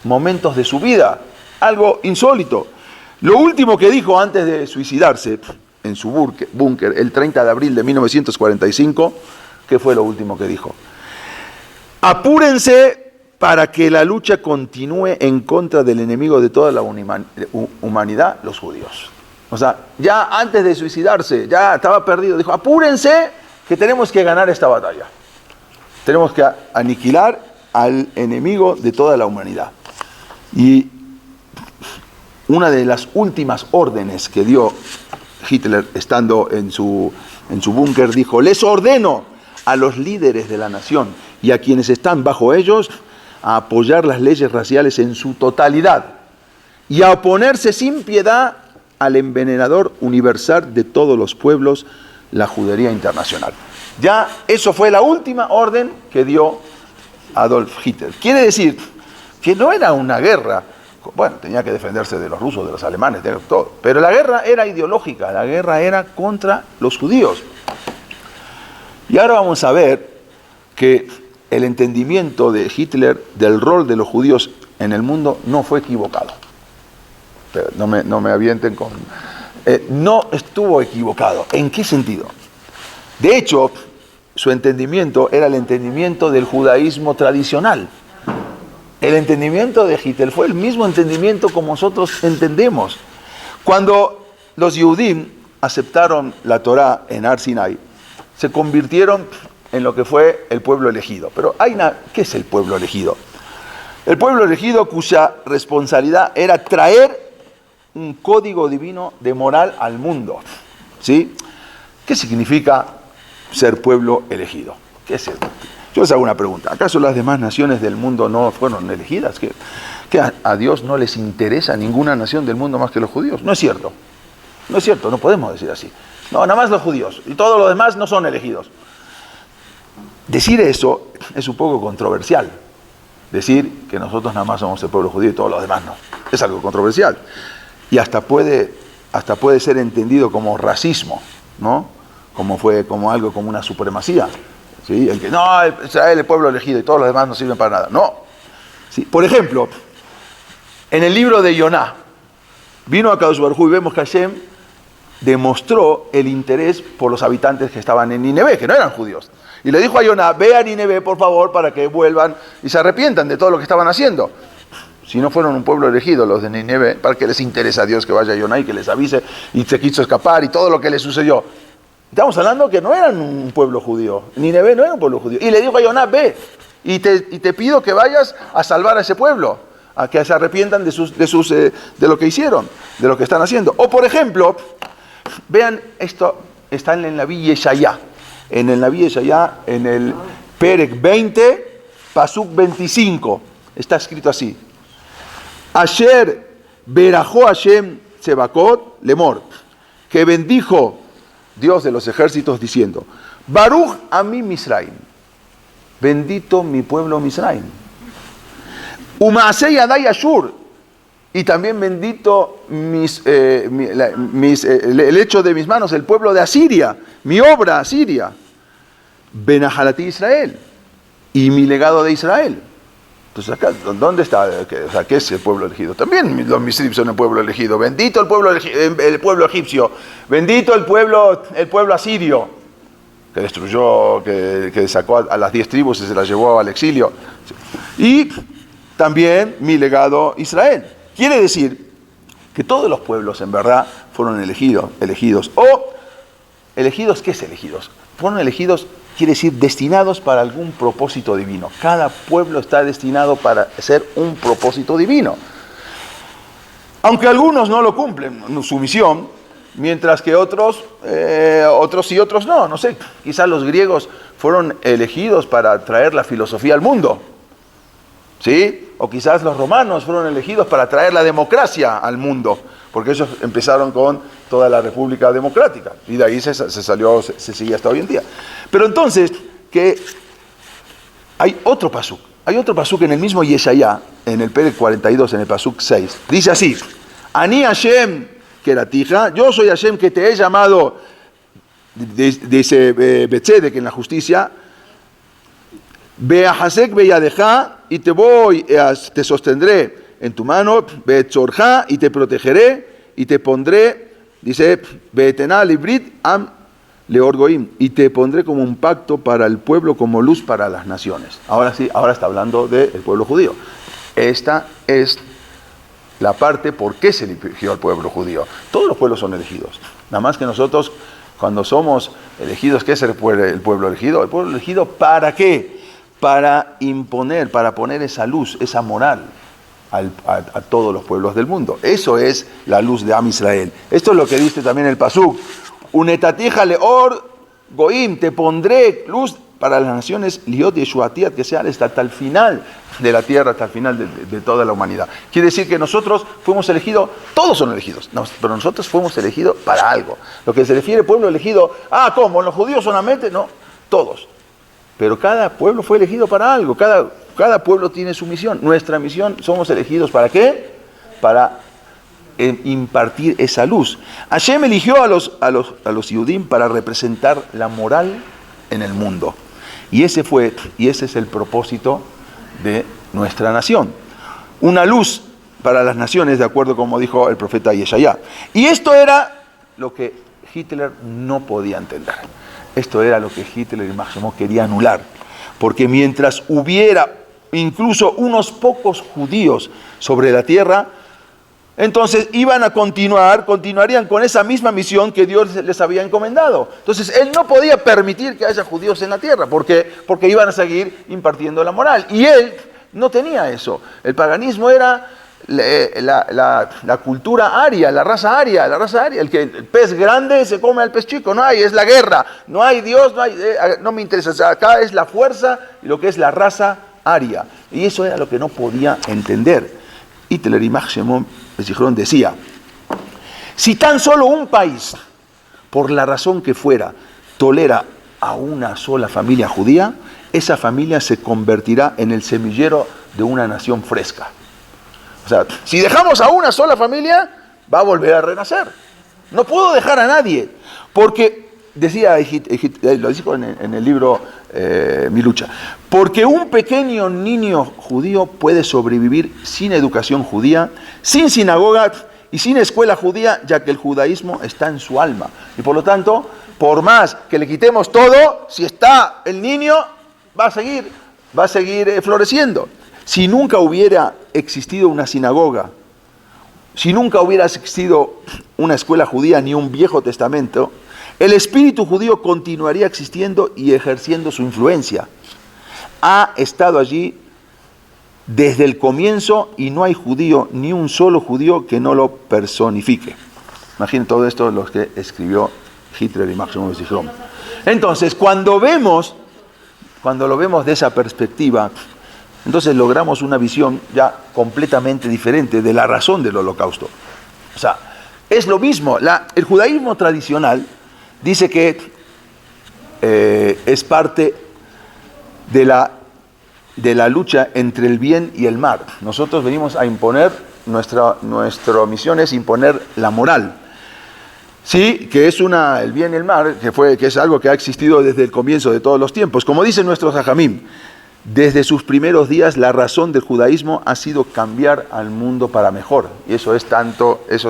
momentos de su vida. Algo insólito. Lo último que dijo antes de suicidarse en su búnker, el 30 de abril de 1945, ¿qué fue lo último que dijo? Apúrense para que la lucha continúe en contra del enemigo de toda la humanidad, los judíos. O sea, ya antes de suicidarse, ya estaba perdido. Dijo, apúrense que tenemos que ganar esta batalla. Tenemos que aniquilar al enemigo de toda la humanidad. Y una de las últimas órdenes que dio Hitler estando en su búnker, dijo, les ordeno a los líderes de la nación y a quienes están bajo ellos a apoyar las leyes raciales en su totalidad y a oponerse sin piedad al envenenador universal de todos los pueblos, la judería internacional. Ya eso fue la última orden que dio Adolf Hitler. Quiere decir que no era una guerra. Bueno, tenía que defenderse de los rusos, de los alemanes, de todo. Pero la guerra era ideológica, la guerra era contra los judíos. Y ahora vamos a ver que el entendimiento de Hitler del rol de los judíos en el mundo no fue equivocado. Pero no me avienten con... no estuvo equivocado. ¿En qué sentido? De hecho, su entendimiento era el entendimiento del judaísmo tradicional. El entendimiento de Hitler fue el mismo entendimiento como nosotros entendemos. Cuando los Yehudim aceptaron la Torá en Har Sinai, se convirtieron en lo que fue el pueblo elegido. Pero ¿qué es el pueblo elegido? El pueblo elegido cuya responsabilidad era traer un código divino de moral al mundo. ¿Sí? ¿Qué significa ser pueblo elegido? ¿Qué es eso? Yo les hago una pregunta. ¿Acaso las demás naciones del mundo no fueron elegidas? ¿Que a Dios no les interesa ninguna nación del mundo más que los judíos? No es cierto. No es cierto, no podemos decir así. No, nada más los judíos. Y todos los demás no son elegidos. Decir eso es un poco controversial. Decir que nosotros nada más somos el pueblo judío y todos los demás no. Es algo controversial. Y hasta puede ser entendido como racismo, ¿no? Como algo como una supremacía. ¿Sí? El que, no, Israel es el pueblo elegido y todos los demás no sirven para nada. No. ¿Sí? Por ejemplo, en el libro de Yoná, vino a Kadosh Baruj Hu y vemos que Hashem demostró el interés por los habitantes que estaban en Nínive, que no eran judíos. Y le dijo a Yoná, ve a Nínive, por favor, para que vuelvan y se arrepientan de todo lo que estaban haciendo. Si no fueron un pueblo elegido los de Nínive, ¿para qué les interesa a Dios que vaya a Yoná y que les avise y se quiso escapar y todo lo que les sucedió? Estamos hablando que no eran un pueblo judío. Nínive no era un pueblo judío. Y le dijo a Yoná, ve, y te pido que vayas a salvar a ese pueblo, a que se arrepientan de lo que hicieron, de lo que están haciendo. O por ejemplo, vean, esto está en el Naví Yeshayá. En el Naví Yeshayá, en el Perek 20, Pasuk 25, está escrito así. Asher berajó Hashem Sebacot Lemor, que bendijo Dios de los ejércitos diciendo, Baruch Ami Misraim, bendito mi pueblo Misraim. Umaasei Adai Ashur, y también bendito el hecho de mis manos, el pueblo de Asiria, mi obra Asiria. Benahalati Israel, y mi legado de Israel. Entonces acá, ¿dónde está? O sea, ¿qué es el pueblo elegido? También los misrib son el pueblo elegido. Bendito el pueblo egipcio, bendito el pueblo asirio, que destruyó, que sacó a las 10 tribus y se las llevó al exilio. Y también mi legado Israel. Quiere decir que todos los pueblos en verdad fueron elegidos. ¿Elegidos qué es elegidos? Fueron elegidos, quiere decir destinados para algún propósito divino. Cada pueblo está destinado para ser un propósito divino. Aunque algunos no lo cumplen, su misión, mientras que otros sí, otros no. No sé, quizás los griegos fueron elegidos para traer la filosofía al mundo, ¿sí? O quizás los romanos fueron elegidos para traer la democracia al mundo, porque ellos empezaron con toda la República Democrática, y de ahí se sigue hasta hoy en día. Pero entonces, que hay otro pasuk en el mismo Yeshayá, en el Perek 42, en el pasuk 6, dice así, Ani Hashem Keratija, yo soy Hashem que te he llamado, dice Betzedek en la justicia, Beahasek beyadeja, y te sostendré en tu mano, Beetzorja, y te protegeré, y te pondré, dice, Beetená librit am leorgoim, y te pondré como un pacto para el pueblo, como luz para las naciones. Ahora sí, ahora está hablando del pueblo judío. Esta es la parte por qué se eligió al pueblo judío. Todos los pueblos son elegidos. Nada más que nosotros, cuando somos elegidos, ¿qué es el pueblo elegido? El pueblo elegido, ¿para qué? Para imponer, para poner esa luz, esa moral a todos los pueblos del mundo. Eso es la luz de Am Israel. Esto es lo que dice también el pasuk. Unetatija leor goim, te pondré luz para las naciones, liot yeshuatiat, que sean hasta el final de la tierra, hasta el final de toda la humanidad. Quiere decir que nosotros fuimos elegidos, todos son elegidos, pero nosotros fuimos elegidos para algo. Lo que se refiere pueblo elegido, ¿cómo? ¿Los judíos solamente? No, todos. Pero cada pueblo fue elegido para algo, cada pueblo tiene su misión. Nuestra misión, somos elegidos ¿para qué? Para impartir esa luz. Hashem eligió a los Yudim para representar la moral en el mundo. Y ese es el propósito de nuestra nación. Una luz para las naciones, de acuerdo como dijo el profeta Yeshayá. Y esto era lo que Hitler no podía entender. Esto era lo que Hitler y Máximo quería anular. Porque mientras hubiera incluso unos pocos judíos sobre la tierra, entonces iban a continuarían con esa misma misión que Dios les había encomendado. Entonces él no podía permitir que haya judíos en la tierra, porque iban a seguir impartiendo la moral. Y él no tenía eso. El paganismo era la cultura aria, la raza aria. El pez grande se come al pez chico, es la guerra, no hay Dios, no me interesa. O sea, acá es la fuerza y lo que es la raza aria. Y eso era lo que no podía entender. Hitler y Máximo decía, si tan solo un país, por la razón que fuera, tolera a una sola familia judía, esa familia se convertirá en el semillero de una nación fresca. O sea, si dejamos a una sola familia, va a volver a renacer. No puedo dejar a nadie, porque, decía, lo dijo en el libro Mi Lucha, porque un pequeño niño judío puede sobrevivir sin educación judía, sin sinagoga y sin escuela judía, ya que el judaísmo está en su alma. Y por lo tanto, por más que le quitemos todo, si está el niño, va a seguir floreciendo. Si nunca hubiera existido una sinagoga, si nunca hubiera existido una escuela judía ni un Viejo Testamento, el espíritu judío continuaría existiendo y ejerciendo su influencia. Ha estado allí desde el comienzo y no hay judío, ni un solo judío que no lo personifique. Imaginen todo esto lo que escribió Hitler y Máximo Zichron. Entonces, cuando lo vemos de esa perspectiva, entonces logramos una visión ya completamente diferente de la razón del holocausto. O sea, es lo mismo. El judaísmo tradicional dice que es parte de la lucha entre el bien y el mal. Nosotros venimos a imponer, nuestra misión es imponer la moral. Sí, que es el bien y el mal, que es algo que ha existido desde el comienzo de todos los tiempos. Como dicen nuestros hajamim, desde sus primeros días la razón del judaísmo ha sido cambiar al mundo para mejor. Y eso es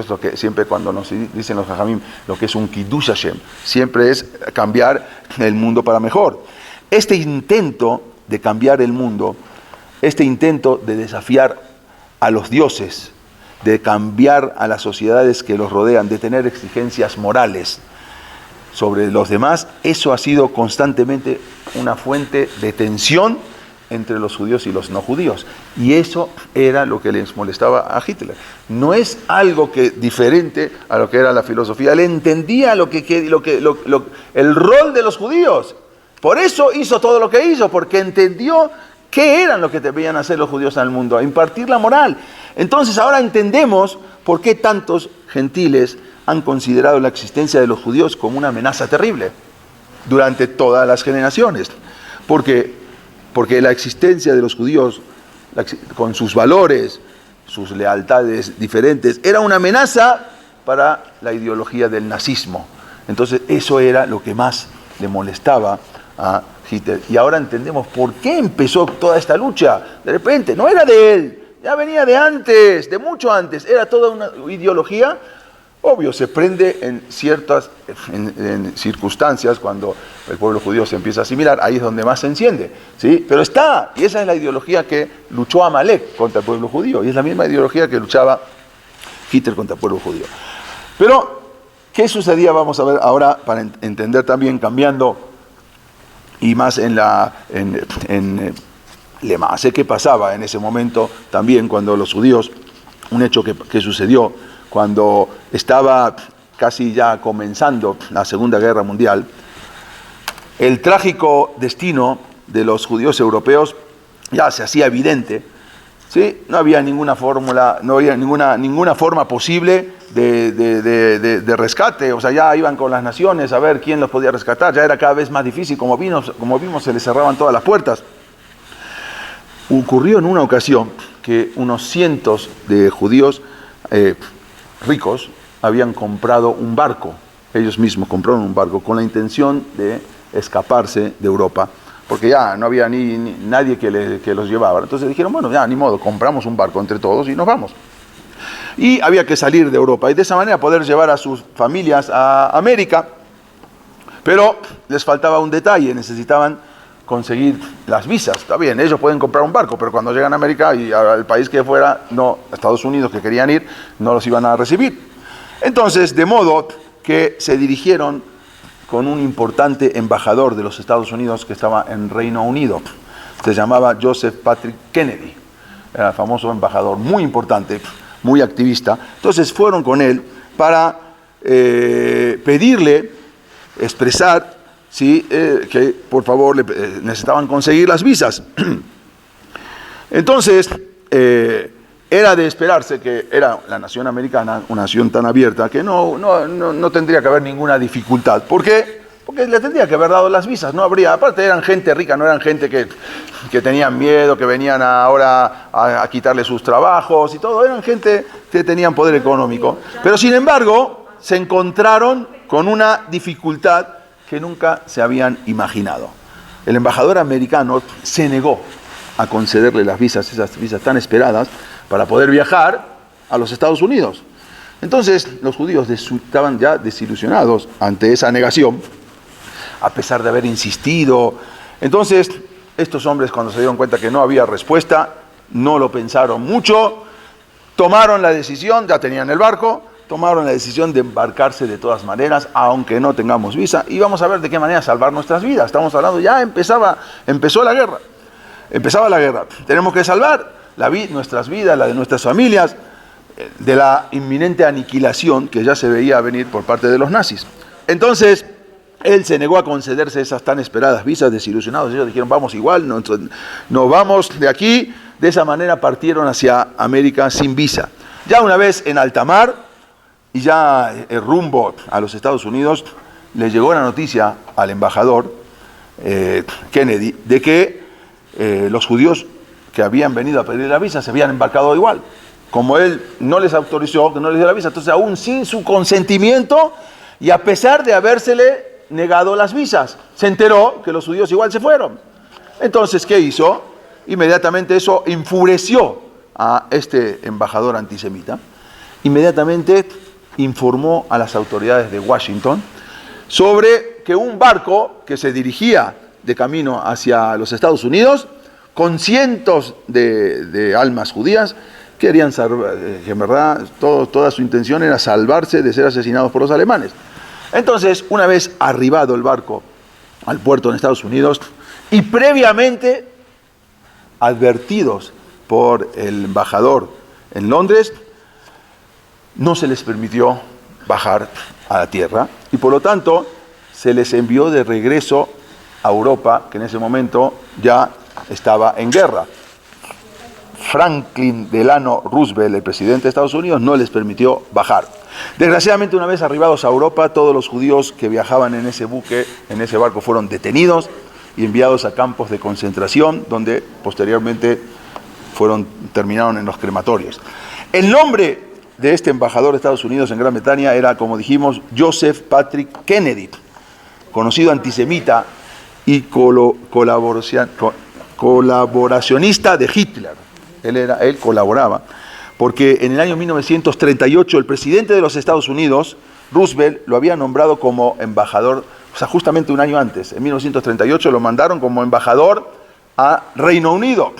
lo que siempre cuando nos dicen los hajamim, lo que es un kiddush Hashem, siempre es cambiar el mundo para mejor. Este intento de cambiar el mundo, este intento de desafiar a los dioses, de cambiar a las sociedades que los rodean, de tener exigencias morales sobre los demás, eso ha sido constantemente una fuente de tensión entre los judíos y los no judíos. Y eso era lo que les molestaba a Hitler. No es algo diferente a lo que era la filosofía. Él entendía el rol de los judíos. Por eso hizo todo lo que hizo, porque entendió qué eran lo que debían hacer los judíos en el mundo, impartir la moral. Entonces ahora entendemos por qué tantos gentiles han considerado la existencia de los judíos como una amenaza terrible durante todas las generaciones. Porque la existencia de los judíos, con sus valores, sus lealtades diferentes, era una amenaza para la ideología del nazismo. Entonces eso era lo que más le molestaba a Hitler. Y ahora entendemos por qué empezó toda esta lucha. De repente, no era de él, ya venía de antes, de mucho antes. Era toda una ideología. Obvio, se prende en ciertas circunstancias, cuando el pueblo judío se empieza a asimilar, ahí es donde más se enciende, ¿sí? Pero está, y esa es la ideología que luchó Amalek contra el pueblo judío, y es la misma ideología que luchaba Hitler contra el pueblo judío. Pero, ¿qué sucedía? Vamos a ver ahora, para entender también, cambiando, y más en Lemase, ¿qué pasaba en ese momento también cuando los judíos, un hecho que sucedió, cuando estaba casi ya comenzando la Segunda Guerra Mundial, el trágico destino de los judíos europeos ya se hacía evidente, ¿sí? No había ninguna fórmula, no había ninguna forma posible de rescate. O sea, ya iban con las naciones a ver quién los podía rescatar, ya era cada vez más difícil, como vimos se les cerraban todas las puertas. Ocurrió en una ocasión que unos cientos de judíos ricos habían comprado un barco, ellos mismos compraron un barco con la intención de escaparse de Europa, porque ya no había nadie que los llevaba. Entonces dijeron, bueno, ya ni modo, compramos un barco entre todos y nos vamos. Y había que salir de Europa y de esa manera poder llevar a sus familias a América, pero les faltaba un detalle, necesitaban conseguir las visas. Está bien, ellos pueden comprar un barco, pero cuando llegan a América y al país que fuera, no, Estados Unidos, que querían ir, no los iban a recibir. Entonces, de modo que se dirigieron con un importante embajador de los Estados Unidos que estaba en Reino Unido. Se llamaba Joseph Patrick Kennedy. Era el famoso embajador, muy importante, muy activista. Entonces fueron con él para pedirle, expresar, ¿sí? Que por favor necesitaban conseguir las visas. Entonces, era de esperarse que era la nación americana, una nación tan abierta, que no tendría que haber ninguna dificultad. ¿Por qué? Porque le tendría que haber dado las visas, no habría. Aparte eran gente rica, no eran gente que tenían miedo, que venían ahora a quitarle sus trabajos y todo. Eran gente que tenían poder económico. Pero sin embargo, se encontraron con una dificultad que nunca se habían imaginado. El embajador americano se negó a concederle las visas, esas visas tan esperadas, para poder viajar a los Estados Unidos. Entonces, los judíos estaban ya desilusionados ante esa negación, a pesar de haber insistido. Entonces, estos hombres, cuando se dieron cuenta que no había respuesta, no lo pensaron mucho, tomaron la decisión, ya tenían el barco, tomaron la decisión de embarcarse de todas maneras, aunque no tengamos visa, y vamos a ver de qué manera salvar nuestras vidas. Estamos hablando, ya empezó la guerra. Empezaba la guerra. Tenemos que salvar nuestras vidas, la de nuestras familias, de la inminente aniquilación que ya se veía venir por parte de los nazis. Entonces, él se negó a concederse esas tan esperadas visas, desilusionados. Ellos dijeron, vamos igual, nos vamos de aquí. De esa manera partieron hacia América sin visa. Ya una vez en alta mar, y ya rumbo a los Estados Unidos, le llegó la noticia al embajador Kennedy de que los judíos que habían venido a pedir la visa se habían embarcado igual. Como él no les autorizó, que no les dio la visa, entonces aún sin su consentimiento y a pesar de habérsele negado las visas, se enteró que los judíos igual se fueron. Entonces, ¿qué hizo? Inmediatamente eso enfureció a este embajador antisemita. Inmediatamente informó a las autoridades de Washington sobre que un barco que se dirigía de camino hacia los Estados Unidos con cientos de almas judías querían salvar, que en verdad toda su intención era salvarse de ser asesinados por los alemanes. Entonces, una vez arribado el barco al puerto en Estados Unidos y previamente advertidos por el embajador en Londres, no se les permitió bajar a la tierra y por lo tanto se les envió de regreso a Europa, que en ese momento ya estaba en guerra. Franklin Delano Roosevelt, el presidente de Estados Unidos, no les permitió bajar. Desgraciadamente, una vez arribados a Europa, todos los judíos que viajaban en ese buque, en ese barco, fueron detenidos y enviados a campos de concentración, donde posteriormente terminaron en los crematorios. El nombre de este embajador de Estados Unidos en Gran Bretaña era, como dijimos, Joseph Patrick Kennedy, conocido antisemita y colaboracionista de Hitler. Él colaboraba, porque en el año 1938 el presidente de los Estados Unidos, Roosevelt, lo había nombrado como embajador, o sea, justamente un año antes, en 1938 lo mandaron como embajador a Reino Unido.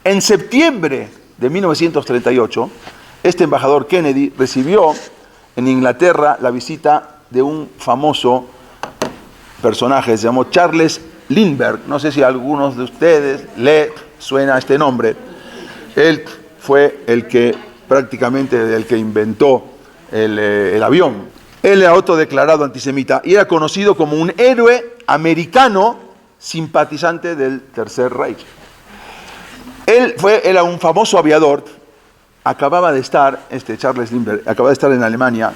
En septiembre de 1938, este embajador Kennedy recibió en Inglaterra la visita de un famoso personaje, se llamó Charles Lindbergh. No sé si a algunos de ustedes le suena este nombre. Él fue el que inventó el avión. Él era autodeclarado antisemita y era conocido como un héroe americano simpatizante del Tercer Reich. Era un famoso aviador. Charles Lindbergh acababa de estar en Alemania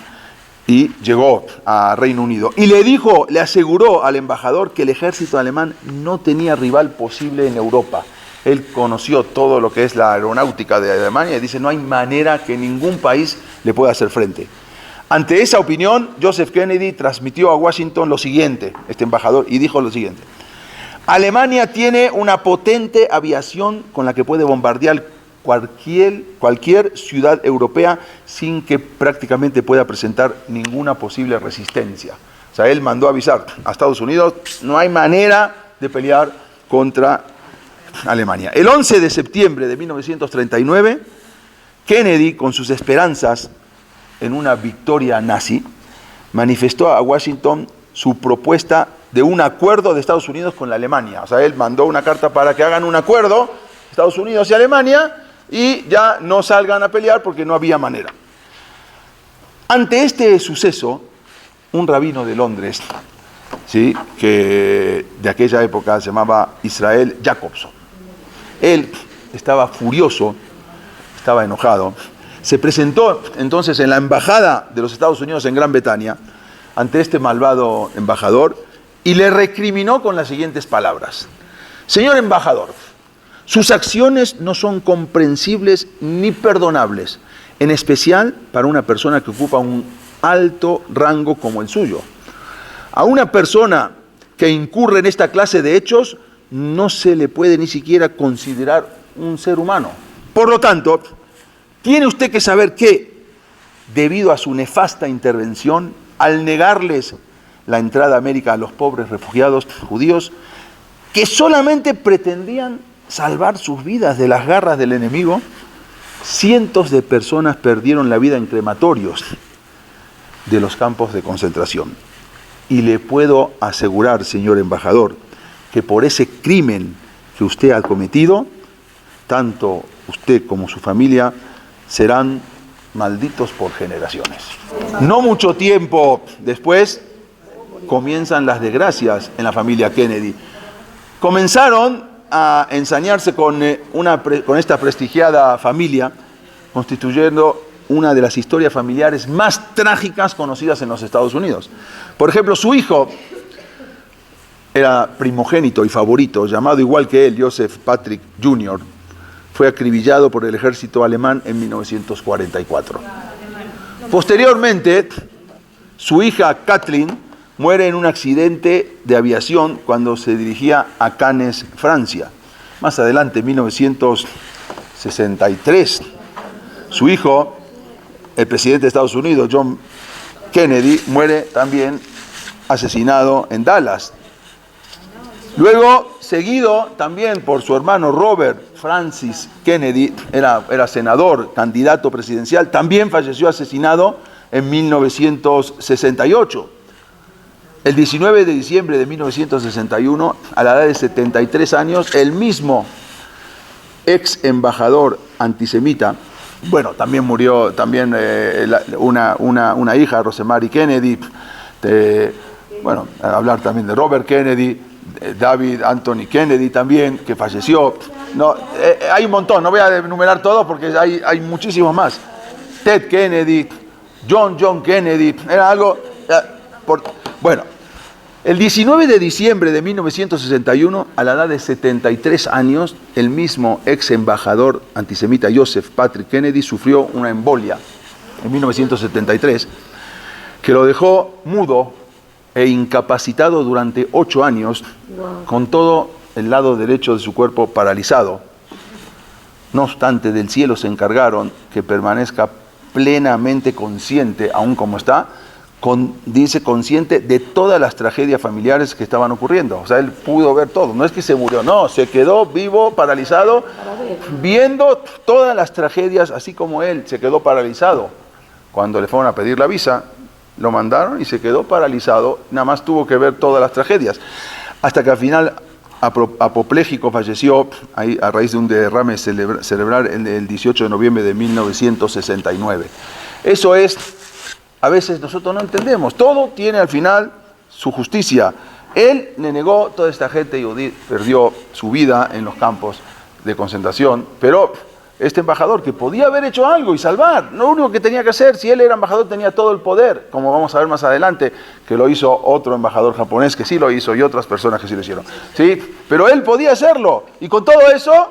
y llegó a Reino Unido. Y le aseguró al embajador que el ejército alemán no tenía rival posible en Europa. Él conoció todo lo que es la aeronáutica de Alemania y dice, no hay manera que ningún país le pueda hacer frente. Ante esa opinión, Joseph Kennedy transmitió a Washington lo siguiente, este embajador, y dijo lo siguiente: Alemania tiene una potente aviación con la que puede bombardear cualquier ciudad europea sin que prácticamente pueda presentar ninguna posible resistencia. O sea, él mandó avisar a Estados Unidos, no hay manera de pelear contra Alemania. El 11 de septiembre de 1939, Kennedy, con sus esperanzas en una victoria nazi, manifestó a Washington su propuesta de un acuerdo de Estados Unidos con la Alemania. O sea, él mandó una carta para que hagan un acuerdo, Estados Unidos y Alemania, y ya no salgan a pelear porque no había manera. Ante este suceso, un rabino de Londres, ¿sí?, que de aquella época se llamaba Israel Jacobson, él estaba furioso, estaba enojado, se presentó entonces en la embajada de los Estados Unidos en Gran Bretaña ante este malvado embajador y le recriminó con las siguientes palabras: señor embajador, sus acciones no son comprensibles ni perdonables, en especial para una persona que ocupa un alto rango como el suyo. A una persona que incurre en esta clase de hechos no se le puede ni siquiera considerar un ser humano. Por lo tanto, tiene usted que saber que, debido a su nefasta intervención, al negarles la entrada a América a los pobres refugiados judíos, que solamente pretendían salvar sus vidas de las garras del enemigo, cientos de personas perdieron la vida en crematorios de los campos de concentración. Y le puedo asegurar, señor embajador, que por ese crimen que usted ha cometido, tanto usted como su familia serán malditos por generaciones. No mucho tiempo después comienzan las desgracias en la familia Kennedy. Comenzaron a ensañarse con esta prestigiada familia, constituyendo una de las historias familiares más trágicas conocidas en los Estados Unidos. Por ejemplo, su hijo era primogénito y favorito, llamado igual que él, Joseph Patrick Jr., fue acribillado por el ejército alemán en 1944. Posteriormente, su hija Kathleen muere en un accidente de aviación cuando se dirigía a Cannes, Francia. Más adelante, en 1963, su hijo, el presidente de Estados Unidos, John Kennedy, muere también asesinado en Dallas. Luego, seguido también por su hermano Robert Francis Kennedy, era senador, candidato presidencial, también falleció asesinado en 1968. El 19 de diciembre de 1961, a la edad de 73 años, el mismo ex embajador antisemita, bueno, también murió una hija, Rosemary Kennedy, bueno, hablar también de Robert Kennedy, David Anthony Kennedy también, que falleció. No, hay un montón, no voy a enumerar todos porque hay muchísimos más. Ted Kennedy, John Kennedy, era algo... Bueno, el 19 de diciembre de 1961, a la edad de 73 años, el mismo ex embajador antisemita Joseph Patrick Kennedy sufrió una embolia en 1973 que lo dejó mudo e incapacitado durante 8 años, con todo el lado derecho de su cuerpo paralizado. No obstante, del cielo se encargaron que permanezca plenamente consciente, aún como está, dice consciente de todas las tragedias familiares que estaban ocurriendo. O sea, él pudo ver todo. No es que se murió, no, se quedó vivo, paralizado, viendo todas las tragedias, así como él se quedó paralizado. Cuando le fueron a pedir la visa, lo mandaron y se quedó paralizado, nada más tuvo que ver todas las tragedias. Hasta que al final, apopléjico, falleció ahí, a raíz de un derrame cerebral el 18 de noviembre de 1969. Eso es... A veces nosotros no entendemos. Todo tiene al final su justicia. Él le negó, toda esta gente judía perdió su vida en los campos de concentración, pero este embajador que podía haber hecho algo y salvar, lo único que tenía que hacer, si él era embajador tenía todo el poder, como vamos a ver más adelante, que lo hizo otro embajador japonés que sí lo hizo y otras personas que sí lo hicieron. ¿Sí? Pero él podía hacerlo y con todo eso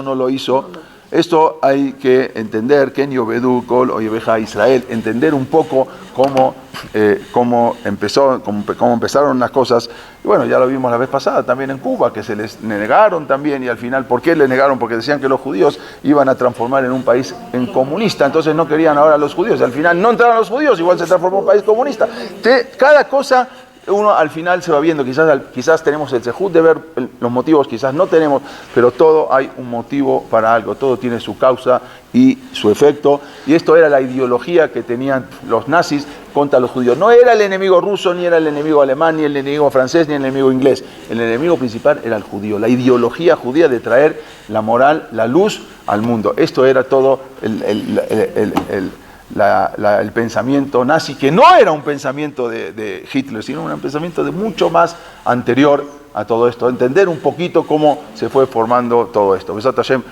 no lo hizo. Esto hay que entender, Ken Yovedú, Kol Oyebeja Israel, entender un poco cómo empezaron las cosas. Y bueno, ya lo vimos la vez pasada también en Cuba, que se les negaron también, y al final, ¿por qué le negaron? Porque decían que los judíos iban a transformar en un país en comunista, entonces no querían ahora a los judíos, al final no entraron los judíos, igual se transformó en un país comunista. Cada cosa... Uno al final se va viendo, quizás tenemos el sejud de ver los motivos, quizás no tenemos, pero todo hay un motivo para algo, todo tiene su causa y su efecto, y esto era la ideología que tenían los nazis contra los judíos. No era el enemigo ruso, ni era el enemigo alemán, ni el enemigo francés, ni el enemigo inglés. El enemigo principal era el judío, la ideología judía de traer la moral, la luz al mundo. Esto era todo el pensamiento nazi, que no era un pensamiento de Hitler, sino un pensamiento de mucho más anterior a todo esto. Entender un poquito cómo se fue formando todo esto. Besat Hashem.